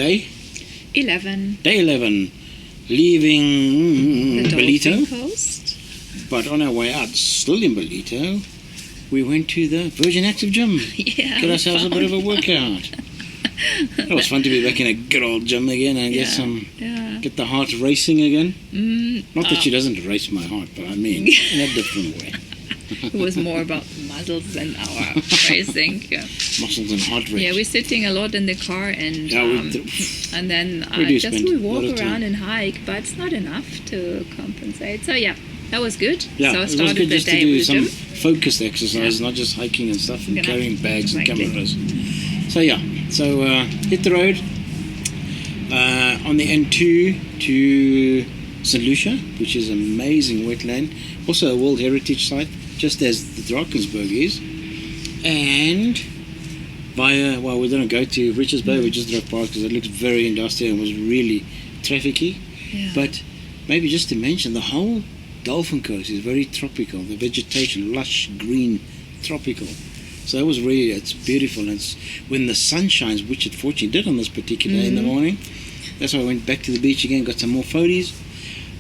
day? 11. Day 11. Leaving The Belito. Dolphin Coast. But on our way out, still in Belito, we went to the Virgin Active Gym. Yeah. Get ourselves a bit of a workout. It was fun to be back in a good old gym again and get the heart racing again. Not that she doesn't race my heart, but I mean in a different way. It was more about the muscles than our racing. Yeah. Muscles and heart rate. Yeah, we're sitting a lot in the car and then we walk around and hike, but it's not enough to compensate. So yeah, that was good. Yeah, so I it was started good the just to day do with some the gym. focused exercise, not just hiking and stuff and carrying bags and cameras. So hit the road on the N2 to St. Lucia, which is an amazing wetland, also a World Heritage Site, just as the Drakensberg is. And we didn't go to Richards Bay, we just drove past because it looked very industrial and was really trafficy. Yeah. But maybe just to mention, the whole Dolphin Coast is very tropical, the vegetation, lush, green, tropical. So it was really, it's beautiful. And it's when the sun shines, which it fortunately did on this particular day in the morning. That's why I went back to the beach again, got some more photos.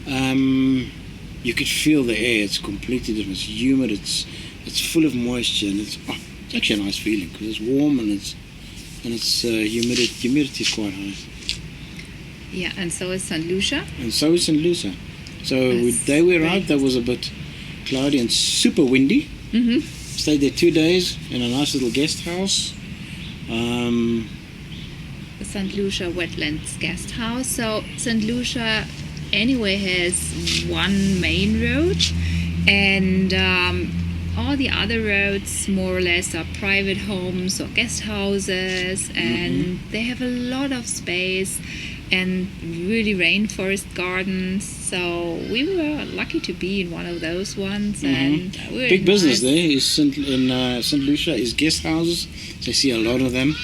You could feel the air, it's completely different. It's humid, it's full of moisture, and it's actually a nice feeling because it's warm and humidity is quite high. Yeah, and so is St. Lucia. So the day we arrived, that was a bit cloudy and super windy. Stayed there 2 days in a nice little guest house. The St. Lucia Wetlands Guest House. So St. Lucia anyway has one main road, and all the other roads more or less are private homes or guest houses, and they have a lot of space and really rainforest gardens. So we were lucky to be in one of those ones. And big business there is in St. Lucia is guest houses. So I see a lot of them.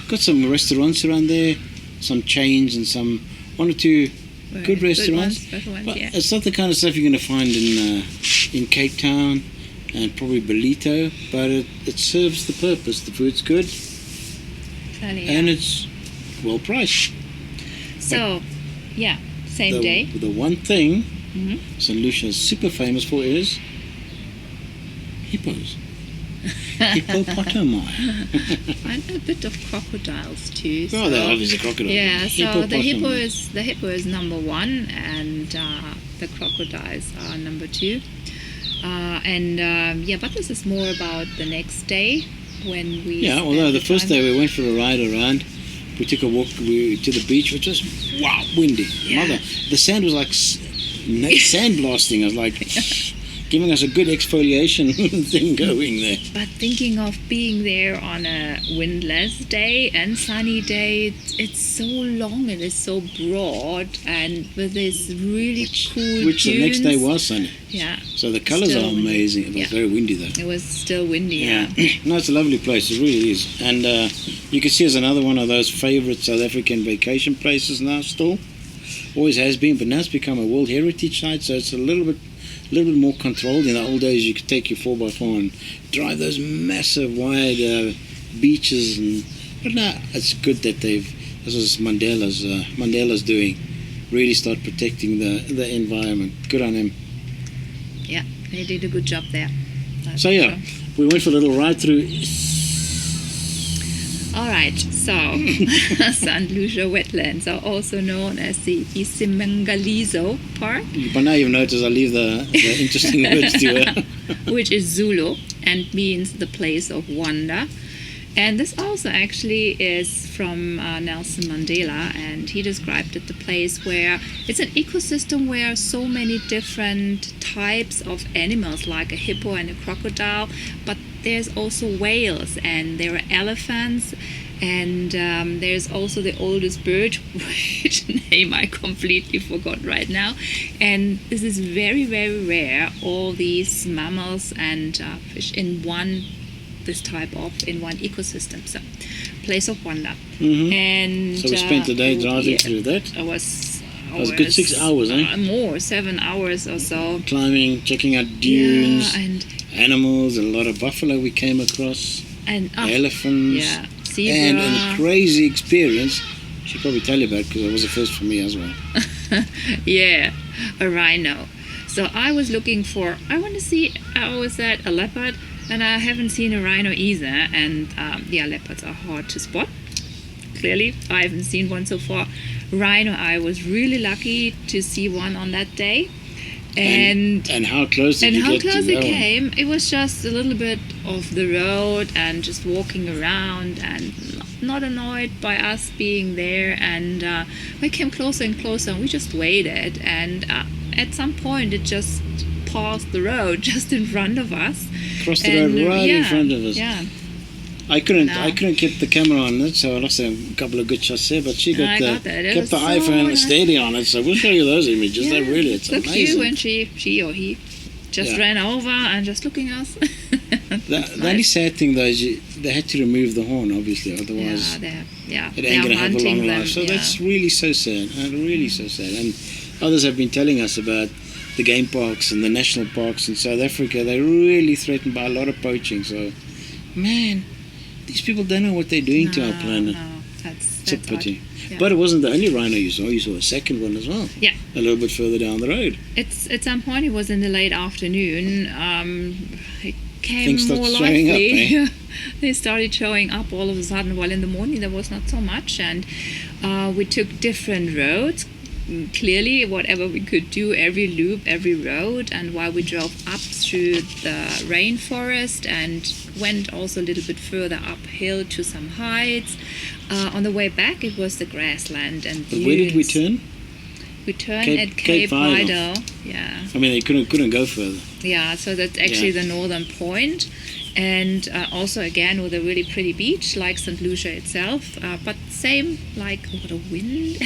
Got some restaurants around there, some chains and some one or two good restaurants. But it's not the kind of stuff you're going to find in Cape Town and probably Belito, but it serves the purpose. The food's good and it's well priced. So, same day. The one thing St. Lucia is super famous for is hippos. Hippopotami. And a bit of crocodiles too. So. Oh, they're obviously crocodiles. Yeah, so the hippo is number one, and the crocodiles are number two. But this is more about the next day when we. Yeah, although the first day we went for a ride around. We took a walk to the beach, which was windy. Yeah. The sand was like sandblasting. I was like, giving us a good exfoliation thing going there. But thinking of being there on a windless day and sunny day, it's so long and it's so broad, and with this really cool Which dunes. The next day was sunny. Yeah. So the colours are amazing. It was very windy though. It was still windy, yeah. No, it's a lovely place. It really is. And you can see it's another one of those favourite South African vacation places now still. Always has been, but now it's become a World Heritage Site, so it's a little bit more controlled. In the old days, you could take your 4x4 and drive those massive wide beaches. But now it's good that this is Mandela's doing, really start protecting the environment. Good on him. Yeah, they did a good job there. We went for a little ride through. Alright, so St. Lucia Wetlands are also known as the Isimangaliso Park. But now you've noticed I leave the interesting words to her. Which is Zulu and means the place of wonder. And this also actually is from Nelson Mandela, and he described it the place where it's an ecosystem where so many different types of animals like a hippo and a crocodile, but there's also whales and there are elephants, and there's also the oldest bird, which name I completely forgot right now. And this is very, very rare, all these mammals and fish in one ecosystem. So, place of wonder. And so we spent the day driving through that. It was a good 6 hours, more, 7 hours or so. Climbing, checking out dunes, and animals, a lot of buffalo we came across, and elephants, zebra. and a crazy experience She'll probably tell you about it because it was a first for me as well. Yeah, a rhino. So I was looking for, I want to see, was that a leopard? And I haven't seen a rhino either. And yeah, leopards are hard to spot. Clearly, I haven't seen one so far. Rhino, I was really lucky to see one on that day. And how close did you get to that one? And how close it came, it was just a little bit off the road and just walking around and not annoyed by us being there. And we came closer and closer and we just waited. And at some point it just paused the road just in front of us. Crossed the road right in front of us. Yeah. I couldn't keep the camera on it, so I lost a couple of good shots there. But she kept the iPhone steady on it, so we'll show you those images. Yeah. It's look amazing. You when she or he just ran over and just looking at us. The only sad thing though is they had to remove the horn, obviously, otherwise it ain't going to have a long life. So that's really so sad, really so sad. And others have been telling us about the game parks and the national parks in South Africa. They're really threatened by a lot of poaching. So, man, these people don't know what they're doing to our planet. No, that's a pity. Yeah. But it wasn't the only rhino you saw. You saw a second one as well. Yeah. A little bit further down the road. It's at some point. It was in the late afternoon. It came Things started more showing lively. up, They started showing up all of a sudden. While in the morning there was not so much, and we took different roads. Clearly, whatever we could do, every loop, every road, and while we drove up through the rainforest and went also a little bit further uphill to some heights. On the way back, it was the grassland and dunes. Where did we turn? We turned at Cape Vidal. Yeah. I mean, they couldn't go further. Yeah, so that's actually the northern point. And also, again, with a really pretty beach, like St. Lucia itself. But same, like, what a wind.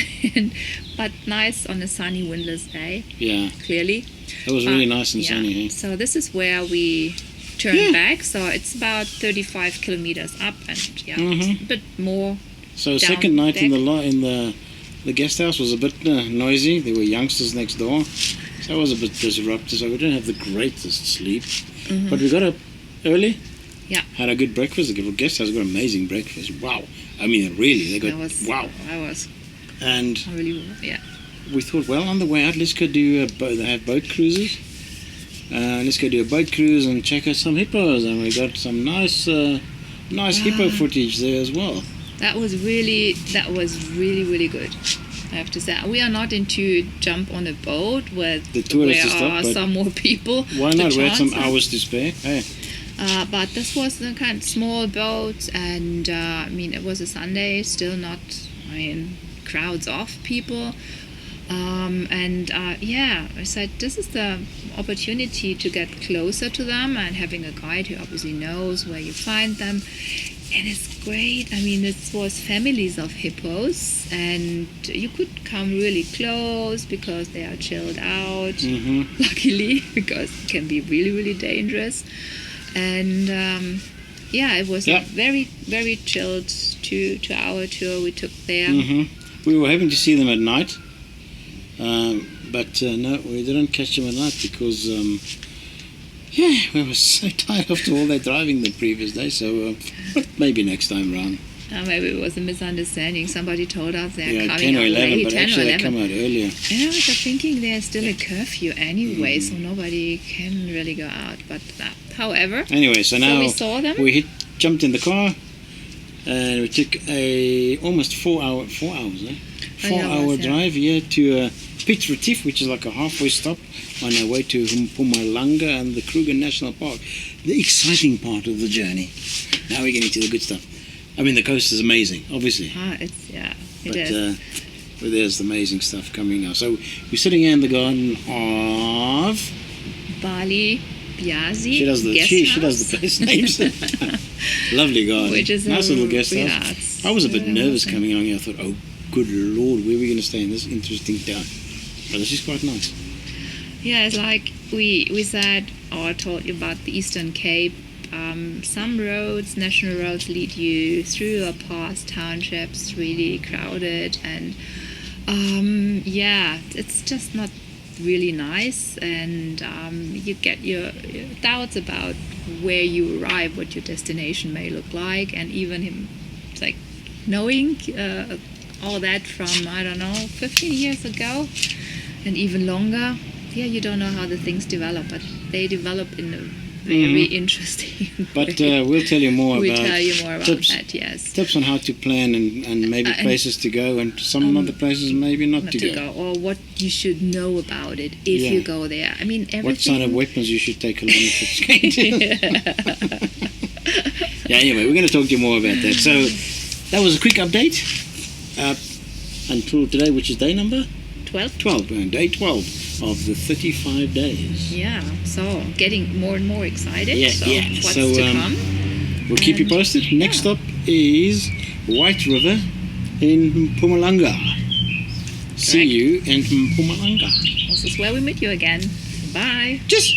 But nice on a sunny, windless day. Yeah. Clearly. It was really nice and sunny. So this is where we turned back. So it's about 35 kilometers up and a bit more. So second night in the guest house was a bit noisy. There were youngsters next door. So it was a bit disruptive. So we didn't have the greatest sleep. But we got up early. Yeah. Had a good breakfast. The guest house got amazing breakfast. Wow. I mean, really, they got wow. And we thought, well, on the way out, let's go do they have boat cruises. Let's go do a boat cruise and check out some hippos. And we got some nice hippo footage there as well. That was really, really good. I have to say, we are not into jump on a boat with the tourists there are some more people. Why not? We had some hours to spare. Hey. But this was the kind of small boat, and I mean, it was a Sunday, still not, crowds of people. I said, this is the opportunity to get closer to them, and having a guide who obviously knows where you find them. And it's great. I mean, it was families of hippos, and you could come really close because they are chilled out, luckily, because it can be really, really dangerous. And it was a very, very chilled 2-hour tour we took there. We were hoping to see them at night, but no, we didn't catch them at night because we were so tired after all that driving the previous day. So maybe next time round. Maybe it was a misunderstanding. Somebody told us they're coming 10 or out 11, late, but 10 actually or 11. they come out earlier. And I was thinking there's still a curfew anyway, so nobody can really go out. But however, anyway, so now we saw them. We jumped in the car and we took a almost 4 hour drive here to Piet Retief, which is like a halfway stop on our way to Mpumalanga and the Kruger National Park. The exciting part of the journey. Now we're getting to the good stuff. I mean, the coast is amazing, obviously. It is. But there's amazing stuff coming now. So we're sitting here in the garden of Bali Biazi. She does the place names. Lovely garden. Which is nice little guest house. I was a bit nervous coming along here. I thought, oh, good Lord, where are we going to stay in this interesting town? But this is quite nice. Yeah, it's like we said, or I told you about the Eastern Cape. Some roads, national roads, lead you through or past townships, really crowded, and it's just not really nice, and you get your doubts about where you arrive, what your destination may look like, and even knowing all that from, I don't know, 15 years ago and even longer. Yeah, you don't know how the things develop, but they develop in a very interesting But way. we'll tell you more We'll about tell you more about tips, that, yes. tips on how to plan and maybe and- places to go, and some other places maybe not to go. Or what you should know about it if Yeah. you go there. I mean, everything. What kind of weapons you should take along if it's going to. Yeah, anyway, we're going to talk to you more about that. So that was a quick update until today, which is day number 12? 12, day 12 of the 35 days. Yeah, so getting more and more excited. Yeah, so yeah. what's So, to come? We'll keep you And, posted. Next stop is White River in Mpumalanga. See Correct. you in Mpumalanga. This is where we meet you again. Bye. Just